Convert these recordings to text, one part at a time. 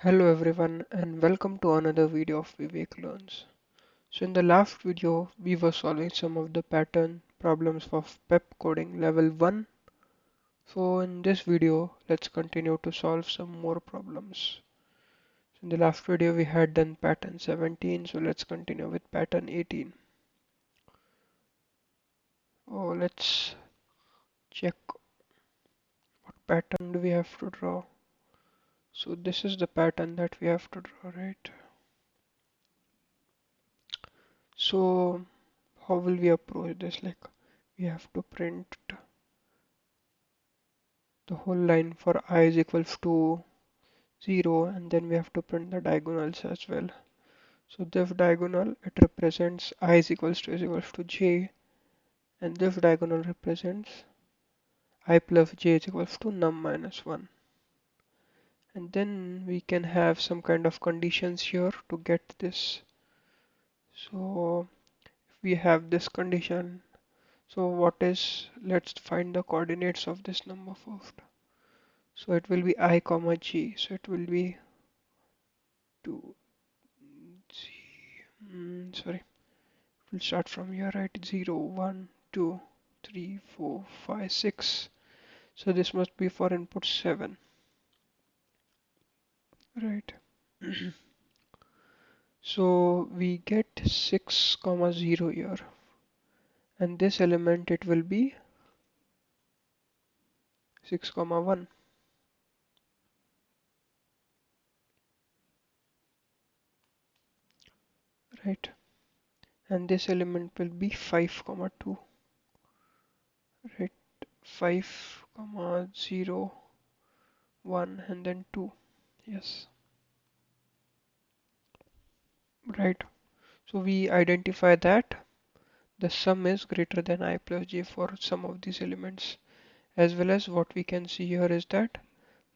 Hello everyone and welcome to another video of Vivek Learns. So in the last video we were solving some of the pattern problems of PepCoding level 1. So in this video let's continue to solve some more problems. So in the last video we had done pattern 17, so let's continue with pattern 18. Oh, let's check what pattern do we have to draw. So this is the pattern that we have to draw, right? So how will we approach this? Like we have to print the whole line for I is equals to 0, and then we have to print the diagonals as well. So this diagonal, it represents I is equals to j, and this diagonal represents I plus j is equals to num minus 1. And then we can have some kind of conditions here to get this. So if we have this condition, so what is, let's find the coordinates of this number first. So it will be I comma j, so it will be 2 sorry, we'll start from here, right? 0 1 2 3 4 5 6. So this must be for input 7, right? So we get 6 comma 0 here, and this element, it will be 6 comma 1, right? And this element will be 5 comma 2, right? 5 comma 0 1 and then 2. Yes, right. So we identify that the sum is greater than I plus j for some of these elements, as well as what we can see here is that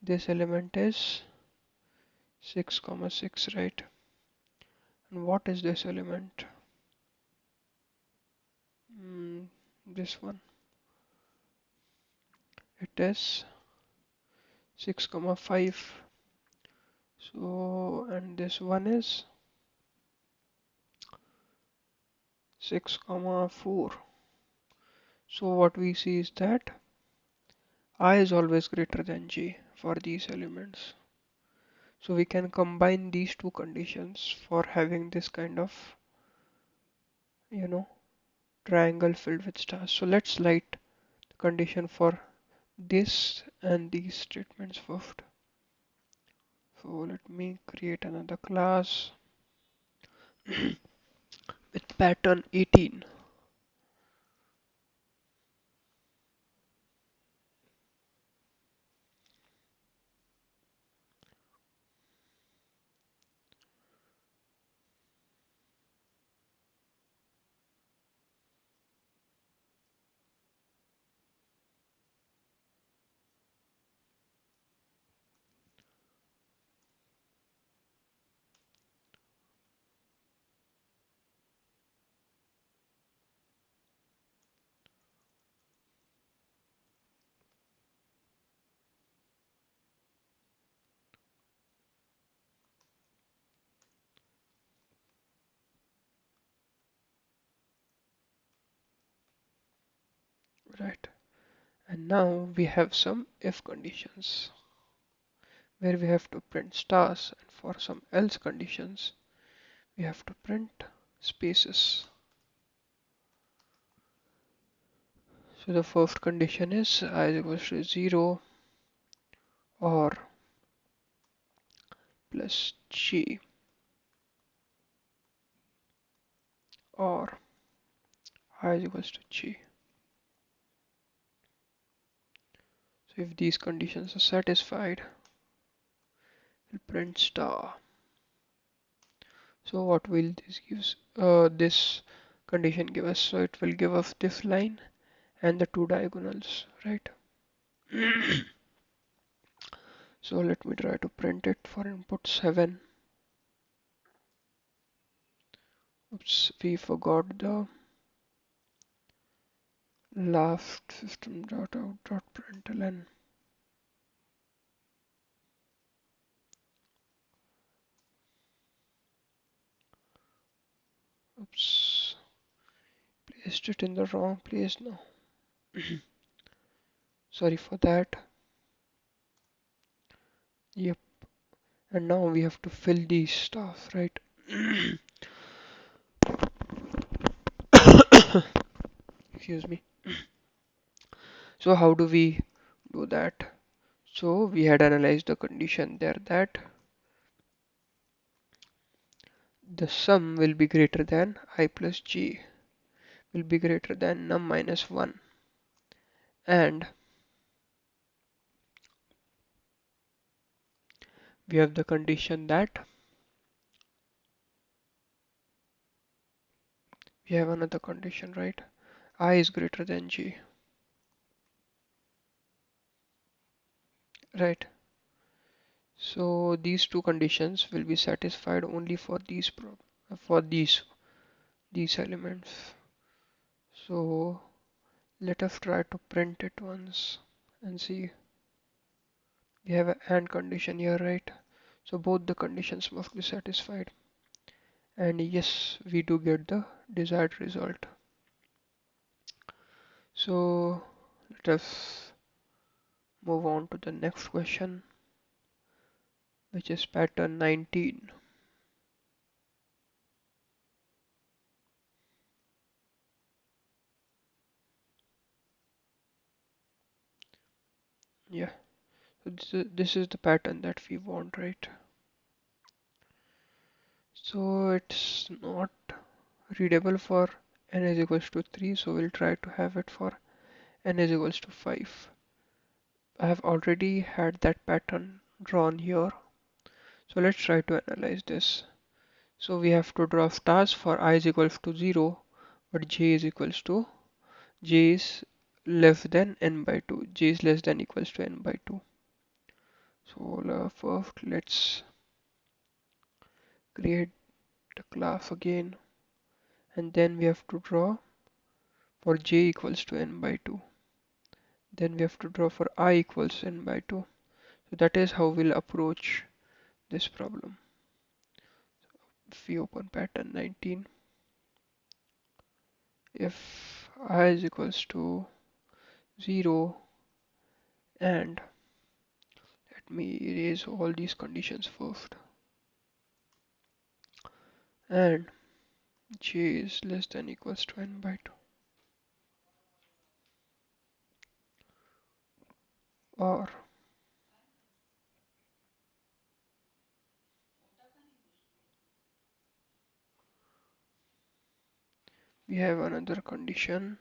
this element is 6 comma 6, right? And what is this element? This one, it is 6 comma 5. So, and this one is 6 comma 4. So what we see is that I is always greater than j for these elements. So we can combine these two conditions for having this kind of, you know, triangle filled with stars. So let's write the condition for this and these statements first. So let me create another class with pattern 18. Right. And now we have some if conditions where we have to print stars, and for some else conditions we have to print spaces. So the first condition is I is equals to 0 or plus g or I is equals to g. So if these conditions are satisfied, we'll print star. So what will this gives this condition give us? So it will give us this line and the two diagonals, right? So let me try to print it for input 7. Oops, we forgot the last system.out.println. Is it in the wrong place now? Sorry for that. Yep. And now we have to fill these stuff, right? Excuse me. So how do we do that? So we had analyzed the condition there that the sum will be greater than I plus j will be greater than num minus 1, and we have the condition that we have another condition, right? I is greater than j, right? So these two conditions will be satisfied only for for these elements. So let us try to print it once and see. We have an AND condition here, right? So both the conditions must be satisfied. And yes, we do get the desired result. So let us move on to the next question, which is pattern 19. Yeah, so this is the pattern that we want, right? So it's not readable for n is equals to 3, so we'll try to have it for n is equals to 5. I have already had that pattern drawn here, so let's try to analyze this. So we have to draw stars for I is equals to 0, but j is less than n by 2. J is less than equals to n by 2. So first let's create the class again, and then we have to draw for j equals to n by 2. Then we have to draw for I equals n by 2. So that is how we'll approach this problem. If we open pattern 19, if I is equals to 0, and let me erase all these conditions first, and j is less than equals to n by 2, or we have another condition,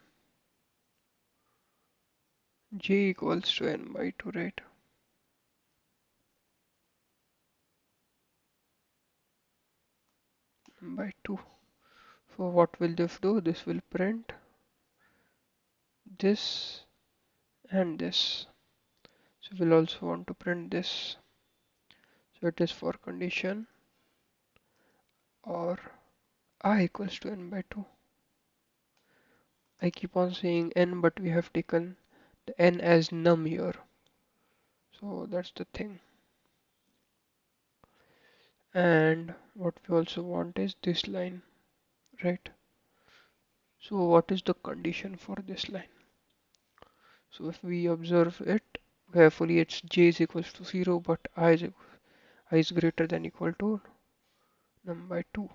j equals to n by 2, right? N by 2. So what will this do? This will print this and this. So we'll also want to print this. So it is for condition or I equals to n by 2. I keep on saying n, but we have taken the n as num here. So that's the thing. And what we also want is this line, right? So what is the condition for this line? So if we observe it carefully, it's j is equals to 0, but I is greater than equal to num by 2.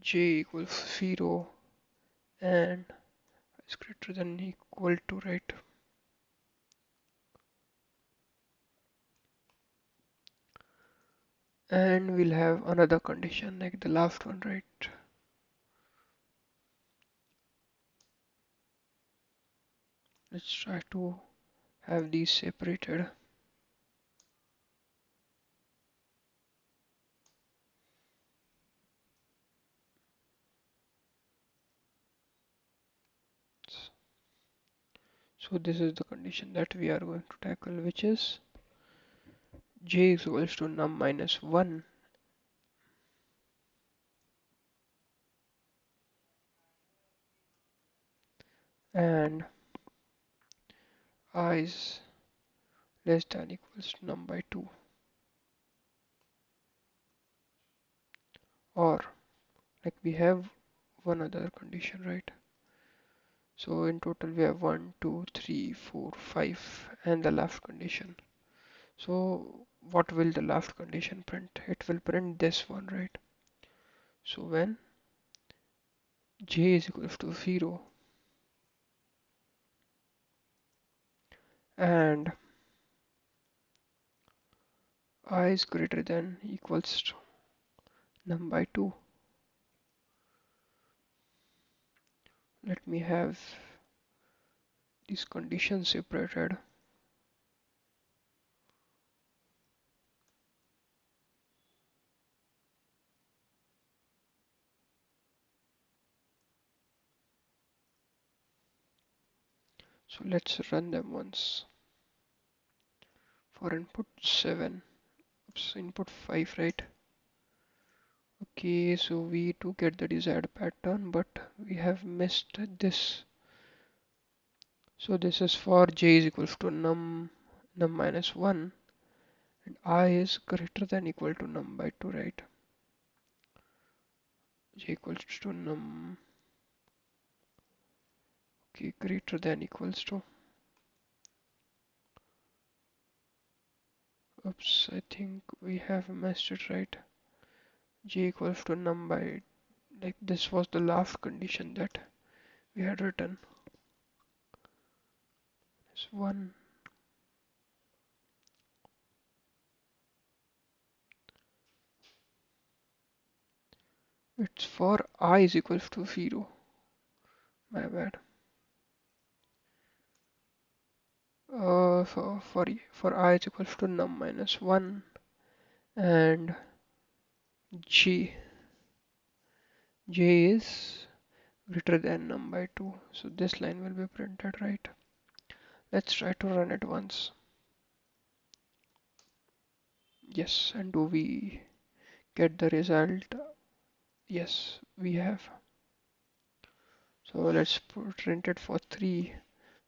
J equals 0 and is greater than equal to, right? And we'll have another condition like the last one, right? Let's try to have these separated. So this is the condition that we are going to tackle, which is j is equals to num minus 1 and I is less than equals to num by 2, or like we have one other condition, right? So in total we have 1, 2, 3, 4, 5, and the last condition. So what will the last condition print? It will print this one, right? So when j is equals to 0 and I is greater than equals to num by 2, let me have these conditions separated. So let's run them once. For input 7, oops, input 5, right? Okay, so we do get the desired pattern, but we have missed this. So this is for j is equals to num minus 1 and I is greater than equal to num by 2, right? J equals to num, okay, greater than equals to, oops, I think we have messed it, right? J equals to num by, like this was the last condition that we had written. This one, it's for I is equals to 0. My bad. For I is equals to num minus 1 and j is greater than num by 2. So this line will be printed, right? Let's try to run it once. Yes, and do we get the result? Yes, we have. So let's print it for 3,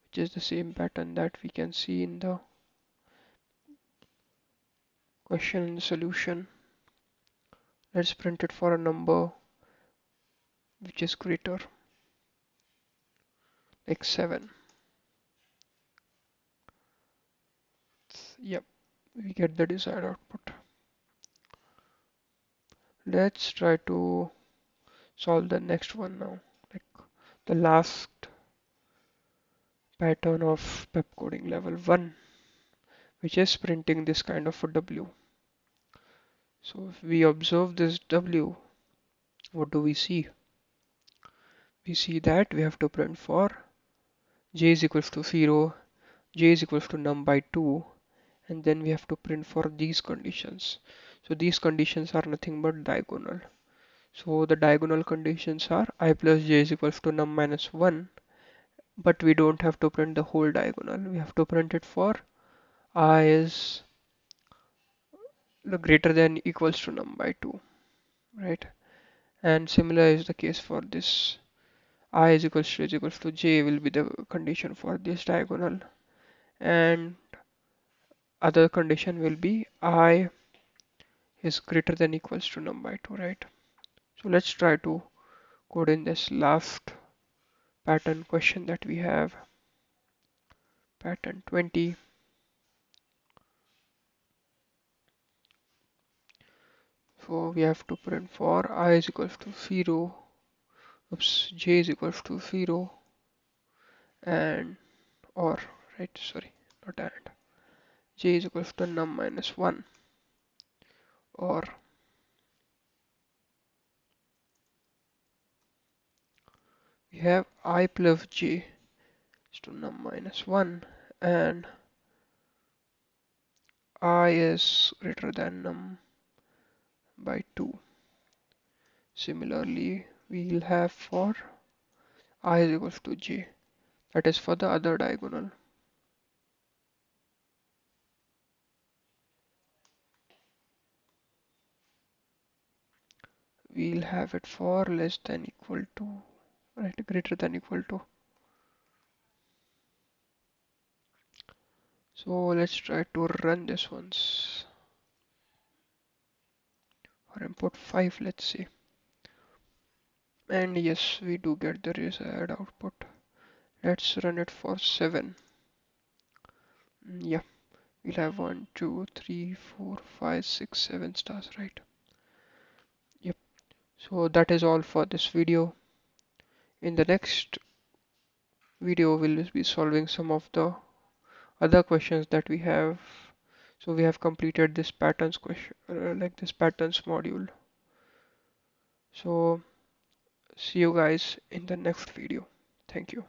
which is the same pattern that we can see in the question and the solution. Let's print it for a number which is greater, like 7. Yep, we get the desired output. Let's try to solve the next one now, like the last pattern of PepCoding level 1, which is printing this kind of a W. So if we observe this W, what do we see? We see that we have to print for j is equals to 0, j is equals to num by 2, and then we have to print for these conditions. So these conditions are nothing but diagonal. So the diagonal conditions are I plus j is equals to num minus 1, but we don't have to print the whole diagonal. We have to print it for I is greater than equals to num by 2, right? And similar is the case for this. I is equals to j will be the condition for this diagonal, and other condition will be I is greater than equals to num by 2, right? So let's try to code in this last pattern question that we have, pattern 20. So we have to print for I is equals to 0, oops, j is equals to 0, and or, right, sorry, not and, j is equals to num minus 1, or we have I plus j is to num minus 1 and I is greater than num by 2. Similarly, we'll have for I is equals to j, that is for the other diagonal. We'll have it for less than equal to, right, greater than equal to. So let's try to run this once. For input 5, let's see. And yes, we do get the desired output. Let's run it for 7. Yeah, we'll have 1, 2, 3, 4, 5, 6, 7 stars, right? Yep. So that is all for this video. In the next video, we'll be solving some of the other questions that we have. So we have completed this patterns question, like this patterns module. So see you guys in the next video. Thank you.